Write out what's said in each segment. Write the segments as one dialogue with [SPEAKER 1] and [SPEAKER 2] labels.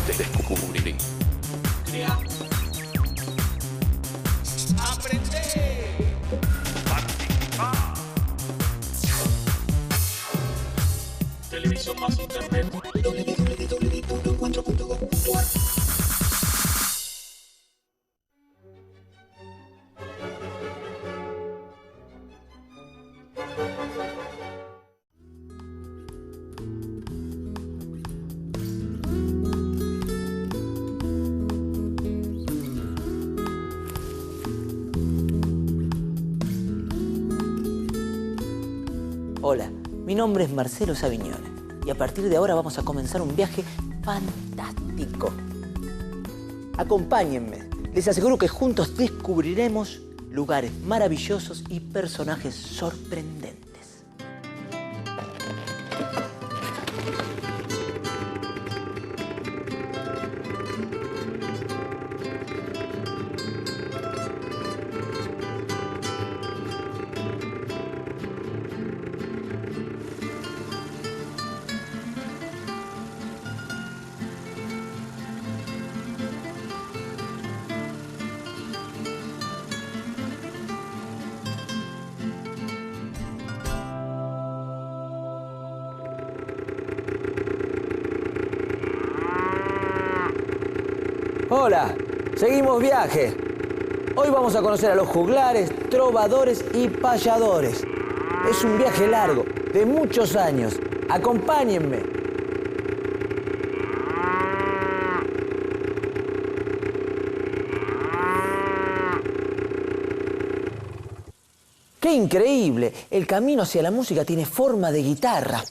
[SPEAKER 1] Descubrí.
[SPEAKER 2] Crea. Aprender.
[SPEAKER 1] Participar.
[SPEAKER 2] Televisión más internet. www.encuentro.com.ar.
[SPEAKER 3] Hola, mi nombre es Marcelo Savignone y a partir de ahora vamos a comenzar un viaje fantástico. Acompáñenme, les aseguro que juntos descubriremos lugares maravillosos y personajes sorprendentes. Hola, seguimos viaje. Hoy vamos a conocer a los juglares, trovadores y payadores. Es un viaje largo, de muchos años. Acompáñenme. ¡Qué increíble! El camino hacia la música tiene forma de guitarra.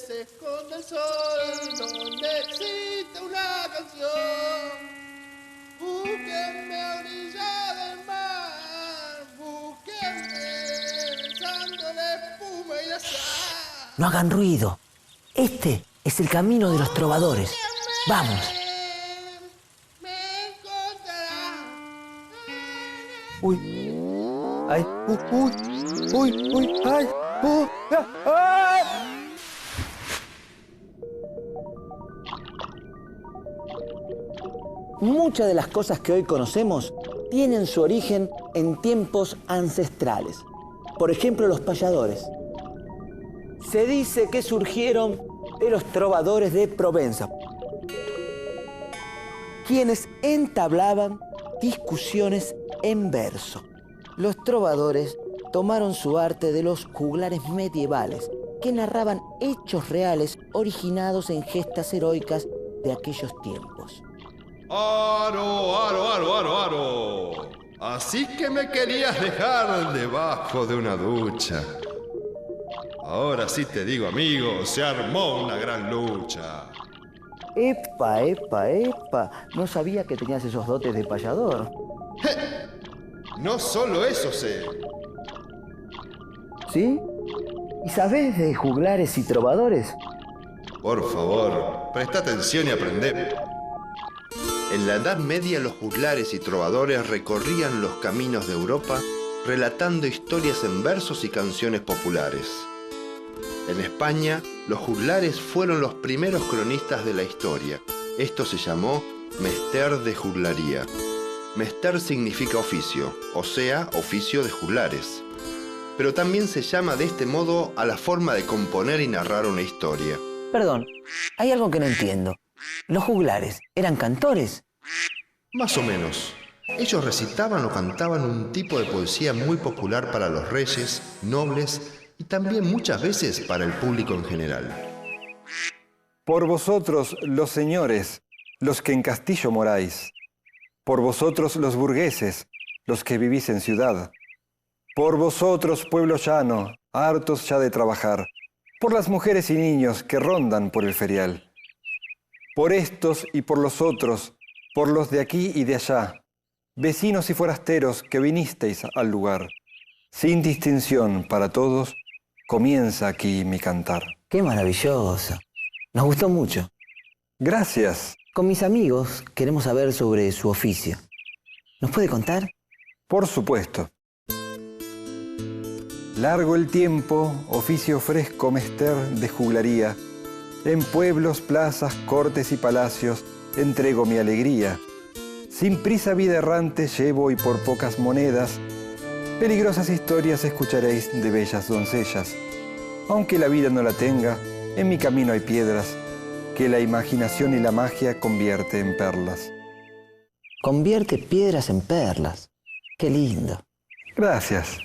[SPEAKER 4] Se esconde el sol, donde existe una canción. Búsquenme a orilla del mar, búsquenme besando la espuma y la sal.
[SPEAKER 3] No hagan ruido. Este es el camino de los trovadores. Vamos.
[SPEAKER 4] Me encontrarán.
[SPEAKER 5] Uy. Ay. Uy. Ay. Ay.
[SPEAKER 3] Muchas de las cosas que hoy conocemos tienen su origen en tiempos ancestrales. Por ejemplo, los payadores. Se dice que surgieron de los trovadores de Provenza, quienes entablaban discusiones en verso. Los trovadores tomaron su arte de los juglares medievales, que narraban hechos reales originados en gestas heroicas de aquellos tiempos.
[SPEAKER 6] ¡Aro! Así que me querías dejar debajo de una ducha. Ahora sí te digo, amigo, se armó una gran lucha.
[SPEAKER 3] Epa. No sabía que tenías esos dotes de payador.
[SPEAKER 6] No solo eso sé.
[SPEAKER 3] ¿Sí? ¿Y sabés de juglares y trovadores?
[SPEAKER 6] Por favor, presta atención y aprende. En la Edad Media los juglares y trovadores recorrían los caminos de Europa relatando historias en versos y canciones populares. En España, los juglares fueron los primeros cronistas de la historia. Esto se llamó Mester de Juglaría. Mester significa oficio, o sea, oficio de juglares. Pero también se llama de este modo a la forma de componer y narrar una historia.
[SPEAKER 3] Perdón, hay algo que no entiendo. ¿Los juglares eran cantores?
[SPEAKER 6] Más o menos. Ellos recitaban o cantaban un tipo de poesía muy popular para los reyes, nobles y también muchas veces para el público en general.
[SPEAKER 5] Por vosotros, los señores, los que en castillo moráis. Por vosotros, los burgueses, los que vivís en ciudad. Por vosotros, pueblo llano, hartos ya de trabajar. Por las mujeres y niños que rondan por el ferial. Por estos y por los otros, por los de aquí y de allá, vecinos y forasteros que vinisteis al lugar. Sin distinción para todos, comienza aquí mi cantar.
[SPEAKER 3] ¡Qué maravilloso! Nos gustó mucho.
[SPEAKER 5] Gracias.
[SPEAKER 3] Con mis amigos queremos saber sobre su oficio. ¿Nos puede contar?
[SPEAKER 5] Por supuesto. Largo el tiempo, oficio fresco mester de juglaría. En pueblos, plazas, cortes y palacios entrego mi alegría. Sin prisa vida errante llevo y por pocas monedas peligrosas historias escucharéis de bellas doncellas. Aunque la vida no la tenga, en mi camino hay piedras que la imaginación y la magia convierte en perlas.
[SPEAKER 3] Convierte piedras en perlas. Qué lindo.
[SPEAKER 5] Gracias.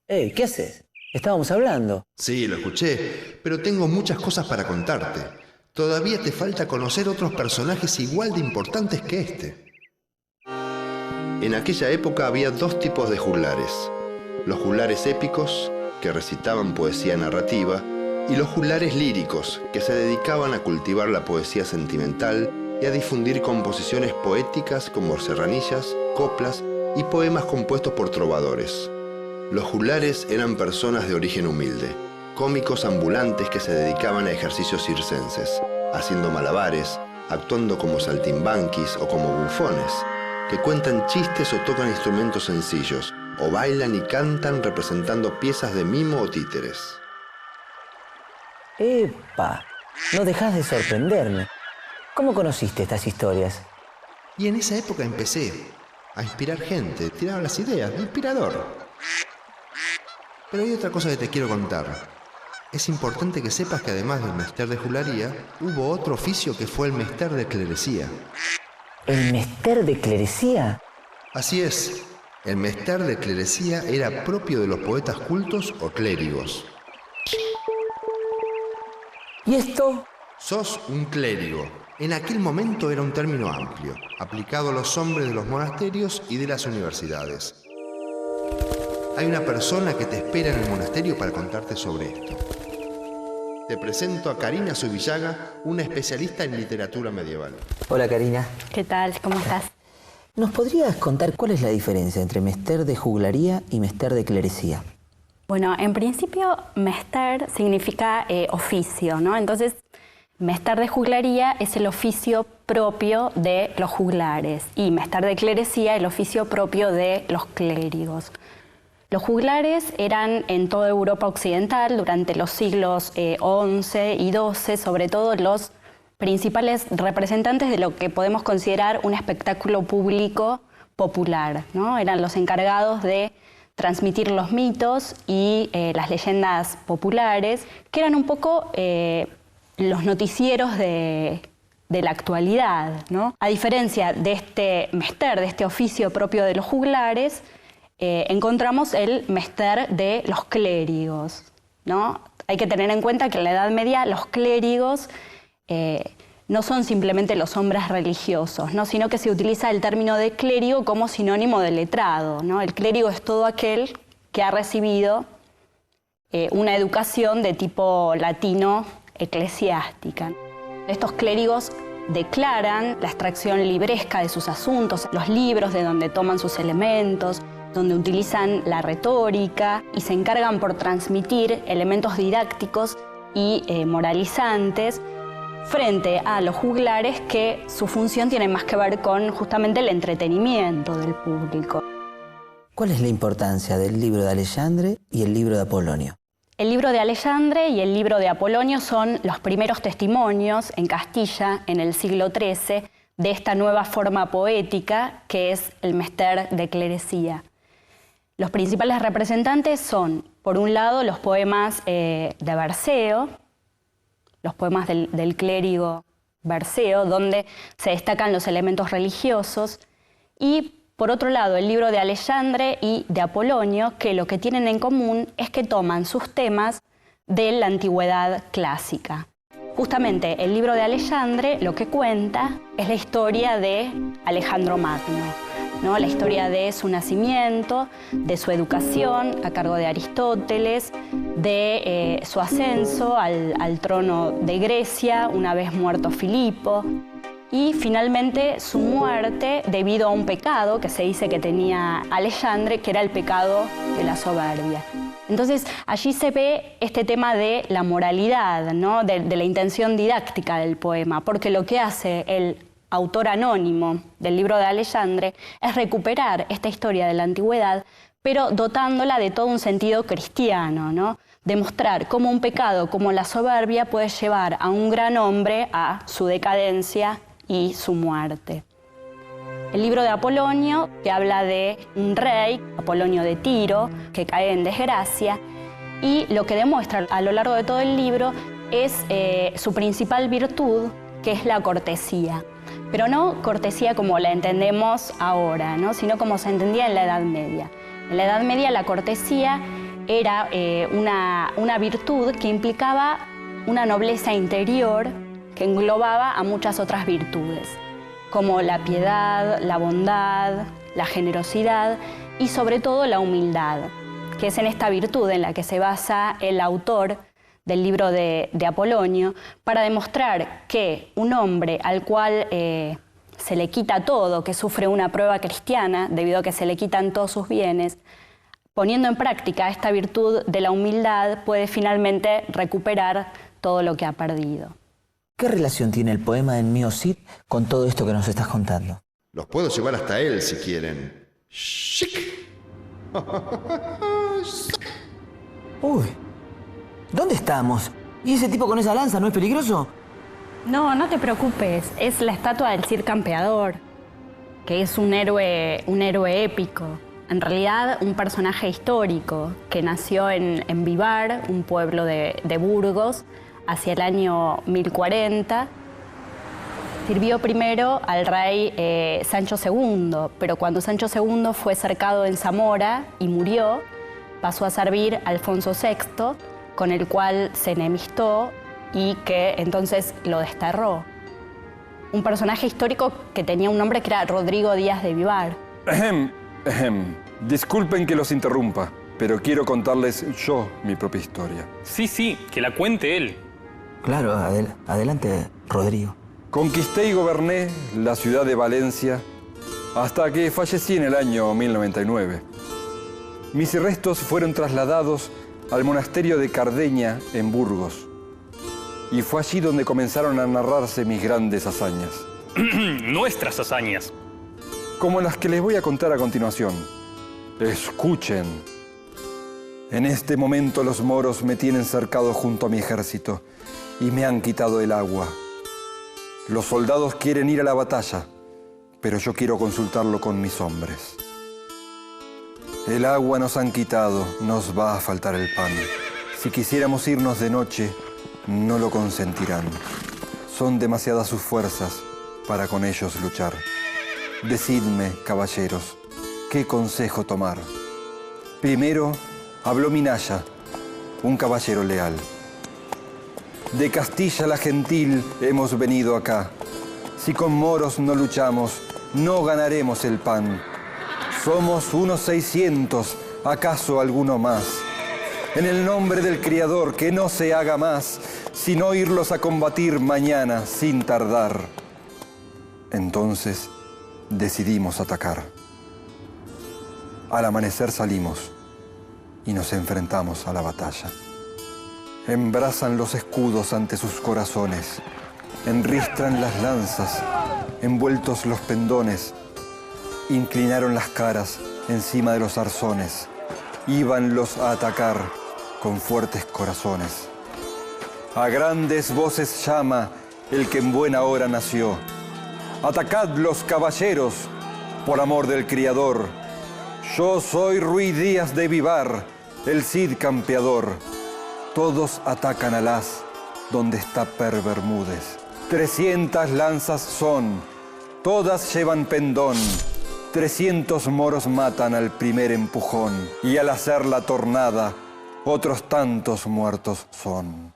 [SPEAKER 3] Ey, ¿qué haces? Estábamos hablando.
[SPEAKER 6] Sí, lo escuché, pero tengo muchas cosas para contarte. Todavía te falta conocer otros personajes igual de importantes que este. En aquella época había dos tipos de juglares. Los juglares épicos, que recitaban poesía narrativa, y los juglares líricos, que se dedicaban a cultivar la poesía sentimental y a difundir composiciones poéticas como serranillas, coplas y poemas compuestos por trovadores. Los juglares eran personas de origen humilde, cómicos ambulantes que se dedicaban a ejercicios circenses, haciendo malabares, actuando como saltimbanquis o como bufones, que cuentan chistes o tocan instrumentos sencillos, o bailan y cantan representando piezas de mimo o títeres.
[SPEAKER 3] ¡Epa! No dejas de sorprenderme. ¿Cómo conociste estas historias?
[SPEAKER 6] Y en esa época empecé a inspirar gente, tiraba las ideas, inspirador. Pero hay otra cosa que te quiero contar. Es importante que sepas que además del mester de juglaría, hubo otro oficio que fue el mester de clerecía.
[SPEAKER 3] ¿El mester de clerecía?
[SPEAKER 6] Así es, el mester de clerecía era propio de los poetas cultos o clérigos.
[SPEAKER 3] ¿Y esto?
[SPEAKER 6] Sos un clérigo. En aquel momento era un término amplio, aplicado a los hombres de los monasterios y de las universidades. Hay una persona que te espera en el monasterio para contarte sobre esto. Te presento a Karina Zubillaga, una especialista en literatura medieval.
[SPEAKER 3] Hola, Karina.
[SPEAKER 7] ¿Qué tal? ¿Cómo estás?
[SPEAKER 3] ¿Nos podrías contar cuál es la diferencia entre mester de juglaría y mester de clerecía?
[SPEAKER 7] Bueno, en principio, mester significa oficio, ¿no? Entonces, mester de juglaría es el oficio propio de los juglares y mester de clerecía el oficio propio de los clérigos. Los juglares eran en toda Europa occidental durante los siglos XI y XII, sobre todo los principales representantes de lo que podemos considerar un espectáculo público popular, ¿no? Eran los encargados de transmitir los mitos y las leyendas populares, que eran un poco los noticieros de la actualidad, ¿no? A diferencia de este mester, de este oficio propio de los juglares, encontramos el mester de los clérigos, ¿no? Hay que tener en cuenta que en la Edad Media los clérigos no son simplemente los hombres religiosos, ¿no? Sino que se utiliza el término de clérigo como sinónimo de letrado, ¿no? El clérigo es todo aquel que ha recibido una educación de tipo latino eclesiástica. Estos clérigos declaran la extracción libresca de sus asuntos, los libros de donde toman sus elementos, donde utilizan la retórica y se encargan por transmitir elementos didácticos y moralizantes frente a los juglares, que su función tiene más que ver con justamente el entretenimiento del público.
[SPEAKER 3] ¿Cuál es la importancia del libro de Alexandre y el libro de Apolonio?
[SPEAKER 7] El libro de Alexandre y el libro de Apolonio son los primeros testimonios en Castilla en el siglo XIII de esta nueva forma poética que es el mester de clerecía. Los principales representantes son, por un lado, los poemas de Berceo, los poemas del clérigo Berceo, donde se destacan los elementos religiosos, y por otro lado el libro de Alexandre y de Apolonio, que lo que tienen en común es que toman sus temas de la antigüedad clásica. Justamente el libro de Alexandre lo que cuenta es la historia de Alejandro Magno, ¿no? La historia de su nacimiento, de su educación a cargo de Aristóteles, de su ascenso al trono de Grecia una vez muerto Filipo, y finalmente su muerte debido a un pecado que se dice que tenía Alexandre, que era el pecado de la soberbia. Entonces allí se ve este tema de la moralidad, ¿no? de la intención didáctica del poema, porque lo que hace el autor anónimo del libro de Alexandre es recuperar esta historia de la antigüedad pero dotándola de todo un sentido cristiano, ¿no? Demostrar cómo un pecado como la soberbia puede llevar a un gran hombre a su decadencia y su muerte. El libro de Apolonio, que habla de un rey, Apolonio de Tiro, que cae en desgracia, y lo que demuestra a lo largo de todo el libro es su principal virtud, que es la cortesía. Pero no cortesía como la entendemos ahora, ¿no? Sino como se entendía en la Edad Media. En la Edad Media la cortesía era una virtud que implicaba una nobleza interior que englobaba a muchas otras virtudes, como la piedad, la bondad, la generosidad y sobre todo la humildad, que es en esta virtud en la que se basa el autor del libro de Apolonio, para demostrar que un hombre al cual se le quita todo, que sufre una prueba cristiana debido a que se le quitan todos sus bienes, poniendo en práctica esta virtud de la humildad, puede finalmente recuperar todo lo que ha perdido.
[SPEAKER 3] ¿Qué relación tiene el poema del mío Cid con todo esto que nos estás contando?
[SPEAKER 6] Los puedo llevar hasta él si quieren. ¡Chic!
[SPEAKER 3] Uy, ¿dónde estamos? ¿Y ese tipo con esa lanza no es peligroso?
[SPEAKER 7] No, no te preocupes, es la estatua del Cid Campeador, que es un héroe épico. En realidad, un personaje histórico que nació en Vivar, un pueblo de Burgos, hacia el año 1040. Sirvió primero al rey Sancho II, pero cuando Sancho II fue cercado en Zamora y murió, pasó a servir a Alfonso VI, con el cual se enemistó y que entonces lo desterró. Un personaje histórico que tenía un nombre que era Rodrigo Díaz de Vivar.
[SPEAKER 5] Disculpen que los interrumpa, pero quiero contarles yo mi propia historia.
[SPEAKER 2] Sí, que la cuente él.
[SPEAKER 3] Claro, adelante, Rodrigo.
[SPEAKER 5] Conquisté y goberné la ciudad de Valencia hasta que fallecí en el año 1099. Mis restos fueron trasladados al monasterio de Cardeña en Burgos. Y fue allí donde comenzaron a narrarse mis grandes hazañas.
[SPEAKER 2] Nuestras hazañas.
[SPEAKER 5] Como las que les voy a contar a continuación. Escuchen. En este momento los moros me tienen cercado junto a mi ejército y me han quitado el agua. Los soldados quieren ir a la batalla, pero yo quiero consultarlo con mis hombres. El agua nos han quitado, nos va a faltar el pan. Si quisiéramos irnos de noche, no lo consentirán. Son demasiadas sus fuerzas para con ellos luchar. Decidme, caballeros, ¿qué consejo tomar? Primero habló Minaya, un caballero leal. De Castilla la gentil hemos venido acá. Si con moros no luchamos, no ganaremos el pan. Somos unos 600, acaso alguno más. En el nombre del Criador, que no se haga más, sino irlos a combatir mañana sin tardar. Entonces decidimos atacar. Al amanecer salimos y nos enfrentamos a la batalla. Embrazan los escudos ante sus corazones, enristran las lanzas, envueltos los pendones, inclinaron las caras encima de los arzones, íbanlos a atacar con fuertes corazones. A grandes voces llama el que en buena hora nació. Atacad los caballeros, por amor del Criador. Yo soy Ruy Díaz de Vivar, el Cid Campeador. Todos atacan al as donde está Per Bermúdez. 300 lanzas son, todas llevan pendón. 300 moros matan al primer empujón. Y al hacer la tornada, otros tantos muertos son.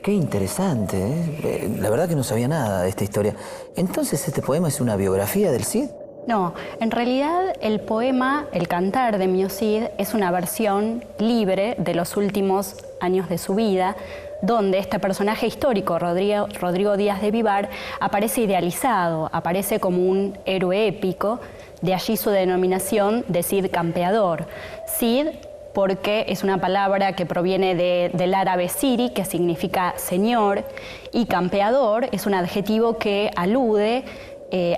[SPEAKER 3] Qué interesante, ¿eh? La verdad que no sabía nada de esta historia. Entonces, ¿este poema es una biografía del Cid?
[SPEAKER 7] No, en realidad el poema, el cantar de Mío Cid, es una versión libre de los últimos años de su vida, donde este personaje histórico, Rodrigo Díaz de Vivar, aparece idealizado, aparece como un héroe épico, de allí su denominación de Cid Campeador. Cid, porque es una palabra que proviene del árabe siri, que significa señor, y campeador es un adjetivo que alude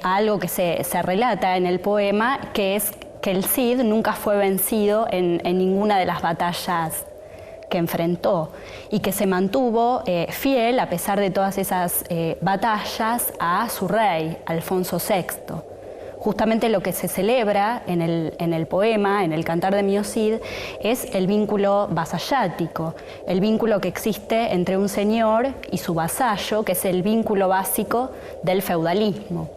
[SPEAKER 7] a algo que se relata en el poema, que es que el Cid nunca fue vencido en ninguna de las batallas que enfrentó y que se mantuvo fiel, a pesar de todas esas batallas, a su rey, Alfonso VI. Justamente lo que se celebra en el poema, en el Cantar de Mio Cid, es el vínculo vasallático, el vínculo que existe entre un señor y su vasallo, que es el vínculo básico del feudalismo.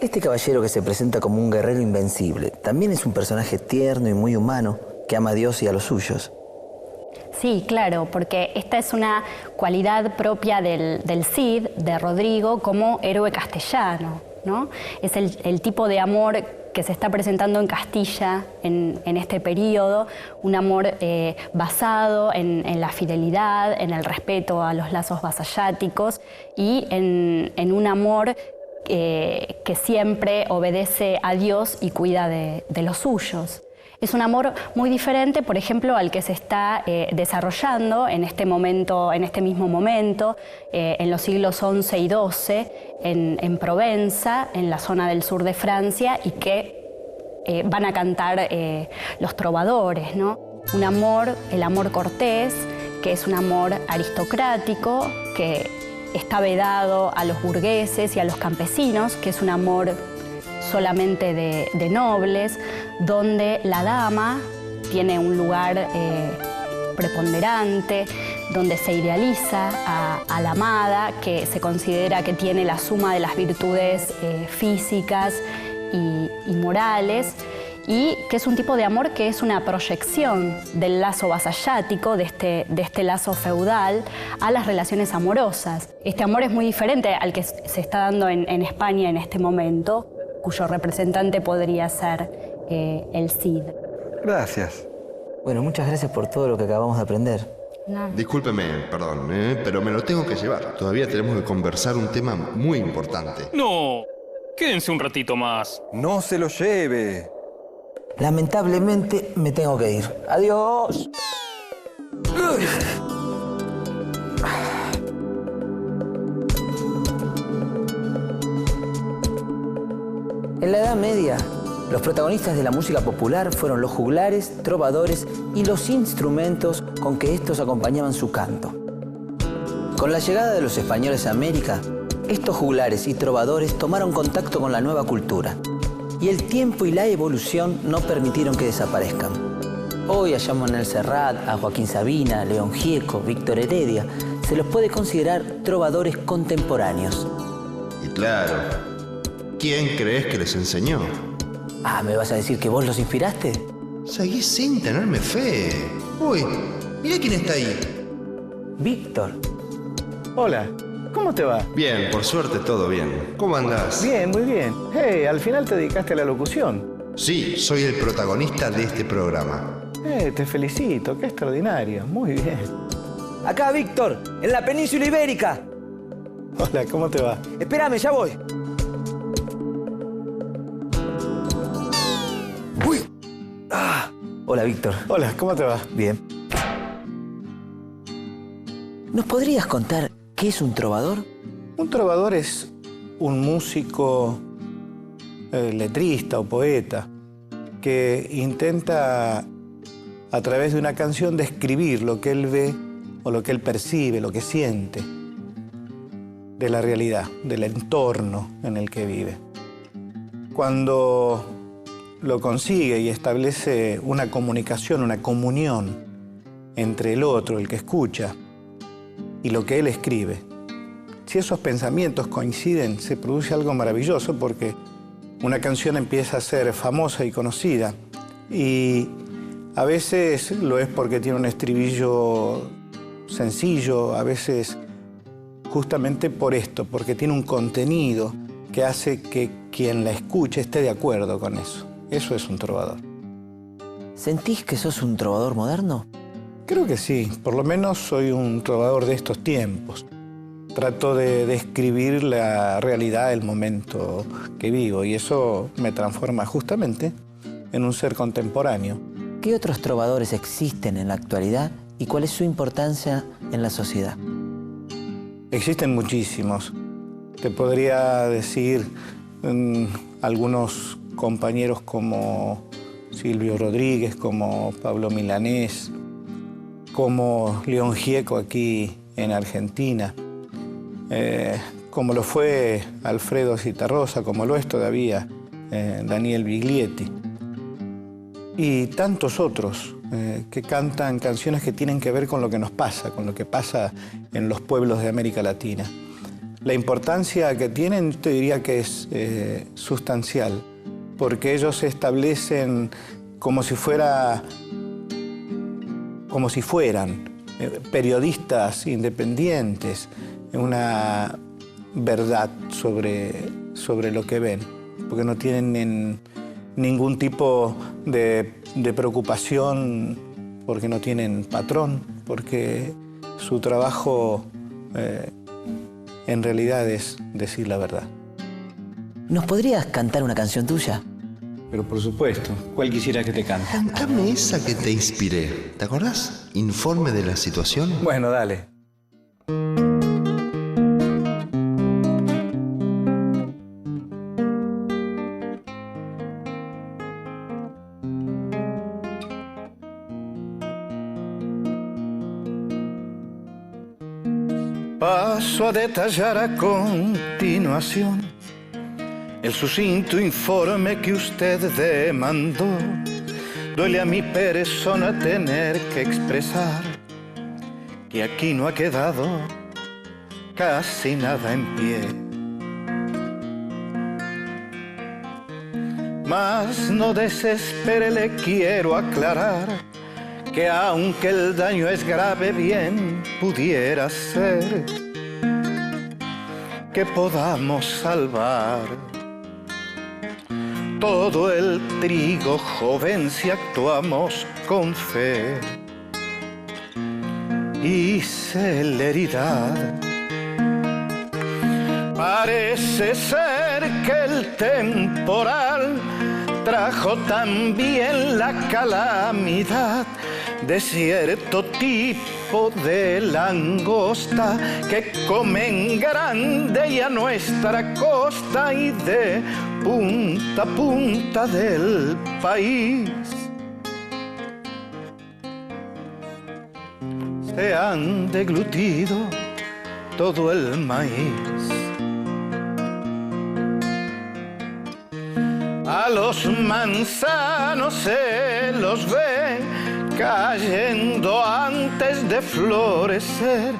[SPEAKER 3] Este caballero que se presenta como un guerrero invencible, también es un personaje tierno y muy humano que ama a Dios y a los suyos.
[SPEAKER 7] Sí, claro, porque esta es una cualidad propia del Cid, de Rodrigo, como héroe castellano, ¿no? Es el tipo de amor que se está presentando en Castilla en este periodo, un amor basado en la fidelidad, en el respeto a los lazos vasalláticos y en un amor que siempre obedece a Dios y cuida de los suyos. Es un amor muy diferente, por ejemplo, al que se está desarrollando en este momento, en este mismo momento, en los siglos XI y XII, en Provenza, en la zona del sur de Francia, y que van a cantar los trovadores, ¿no? Un amor, el amor cortés, que es un amor aristocrático, que está vedado a los burgueses y a los campesinos, que es un amor solamente de nobles, donde la dama tiene un lugar preponderante, donde se idealiza a la amada, que se considera que tiene la suma de las virtudes físicas y morales, y que es un tipo de amor que es una proyección del lazo vasallático, de este lazo feudal, a las relaciones amorosas. Este amor es muy diferente al que se está dando en España en este momento, cuyo representante podría ser el Cid.
[SPEAKER 5] Gracias.
[SPEAKER 3] Bueno, muchas gracias por todo lo que acabamos de aprender.
[SPEAKER 7] No.
[SPEAKER 6] Discúlpeme, perdón, pero me lo tengo que llevar. Todavía tenemos que conversar un tema muy importante.
[SPEAKER 2] No, quédense un ratito más.
[SPEAKER 5] No se lo lleve.
[SPEAKER 3] Lamentablemente me tengo que ir. ¡Adiós! En la Edad Media, los protagonistas de la música popular fueron los juglares, trovadores y los instrumentos con que estos acompañaban su canto. Con la llegada de los españoles a América, estos juglares y trovadores tomaron contacto con la nueva cultura, y el tiempo y la evolución no permitieron que desaparezcan. Hoy a Manuel Serrat, a Joaquín Sabina, a León Gieco, Víctor Heredia, se los puede considerar trovadores contemporáneos.
[SPEAKER 6] Y claro, ¿quién crees que les enseñó?
[SPEAKER 3] Ah, ¿me vas a decir que vos los inspiraste?
[SPEAKER 6] Seguís sin tenerme fe. Uy, mira quién está ahí.
[SPEAKER 3] Víctor.
[SPEAKER 8] Hola, ¿cómo te va?
[SPEAKER 6] Bien, por suerte todo bien. ¿Cómo andás?
[SPEAKER 8] Bien, muy bien. Hey, al final te dedicaste a la locución.
[SPEAKER 6] Sí, soy el protagonista de este programa.
[SPEAKER 8] Te felicito, qué extraordinario. Muy bien.
[SPEAKER 3] Acá, Víctor, en la península ibérica.
[SPEAKER 8] Hola, ¿cómo te va?
[SPEAKER 3] Espérame, ya voy. ¡Uy! Ah. Hola, Víctor.
[SPEAKER 8] Hola, ¿cómo te va?
[SPEAKER 3] Bien. ¿Nos podrías contar qué es un trovador?
[SPEAKER 8] Un trovador es un músico, letrista o poeta que intenta a través de una canción describir lo que él ve o lo que él percibe, lo que siente de la realidad, del entorno en el que vive. Cuando lo consigue y establece una comunicación, una comunión entre el otro, el que escucha, y lo que él escribe, si esos pensamientos coinciden, se produce algo maravilloso porque una canción empieza a ser famosa y conocida. Y a veces lo es porque tiene un estribillo sencillo, a veces justamente por esto, porque tiene un contenido que hace que quien la escuche esté de acuerdo con eso. Eso es un trovador.
[SPEAKER 3] ¿Sentís que sos un trovador moderno?
[SPEAKER 8] Creo que sí, por lo menos soy un trovador de estos tiempos. Trato de describir la realidad del momento que vivo y eso me transforma justamente en un ser contemporáneo.
[SPEAKER 3] ¿Qué otros trovadores existen en la actualidad y cuál es su importancia en la sociedad?
[SPEAKER 8] Existen muchísimos. Te podría decir algunos compañeros como Silvio Rodríguez, como Pablo Milanés, como León Gieco aquí en Argentina, como lo fue Alfredo Zitarrosa, como lo es todavía Daniel Biglietti, y tantos otros que cantan canciones que tienen que ver con lo que nos pasa, con lo que pasa en los pueblos de América Latina. La importancia que tienen, te diría que es sustancial, porque ellos se establecen como si fueran periodistas independientes, una verdad sobre lo que ven, porque no tienen ningún tipo de preocupación, porque no tienen patrón, porque su trabajo en realidad es decir la verdad.
[SPEAKER 3] ¿Nos podrías cantar una canción tuya?
[SPEAKER 8] Pero por supuesto, ¿cuál quisiera que te cante?
[SPEAKER 6] Cántame esa que te inspiré. ¿Te acordás? Informe de la situación.
[SPEAKER 8] Bueno, dale.
[SPEAKER 9] Paso a detallar a continuación el sucinto informe que usted demandó. Duele a mi persona tener que expresar que aquí no ha quedado casi nada en pie. Mas no desespere, le quiero aclarar que aunque el daño es grave, bien pudiera ser que podamos salvar todo el trigo joven si actuamos con fe y celeridad. Parece ser que el temporal trajo también la calamidad de cierto tipo de langosta que comen grande y a nuestra costa y de punta a punta del país. Se han deglutido todo el maíz. A los manzanos se los ve cayendo antes de florecer.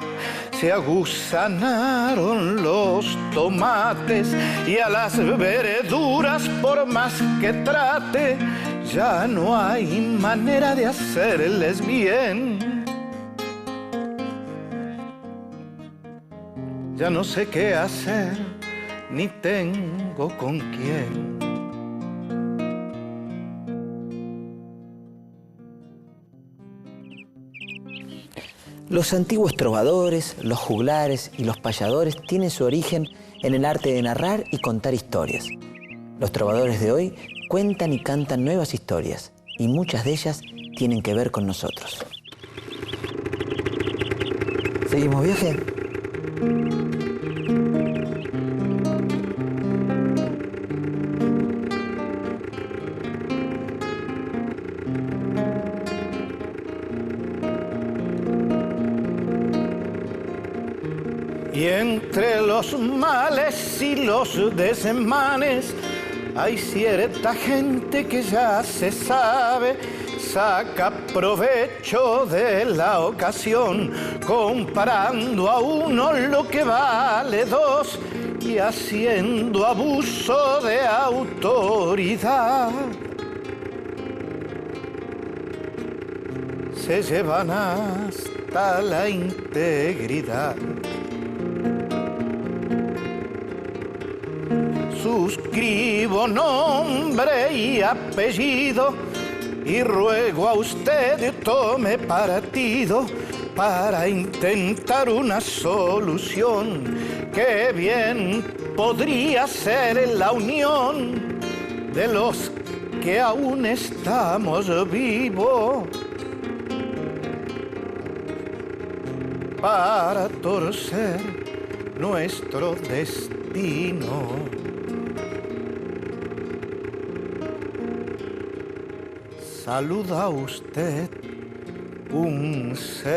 [SPEAKER 9] Se aguzanaron los tomates y a las verduras, por más que trate, ya no hay manera de hacerles bien. Ya no sé qué hacer, ni tengo con quién.
[SPEAKER 3] Los antiguos trovadores, los juglares y los payadores tienen su origen en el arte de narrar y contar historias. Los trovadores de hoy cuentan y cantan nuevas historias, y muchas de ellas tienen que ver con nosotros. ¿Seguimos viaje?
[SPEAKER 9] Y entre los males y los desmanes hay cierta gente que ya se sabe, saca provecho de la ocasión, comparando a uno lo que vale dos y haciendo abuso de autoridad. Se llevan hasta la integridad. Suscribo nombre y apellido y ruego a usted tome partido para intentar una solución que bien podría ser la unión de los que aún estamos vivos para torcer nuestro destino. saluda a usted un servidor.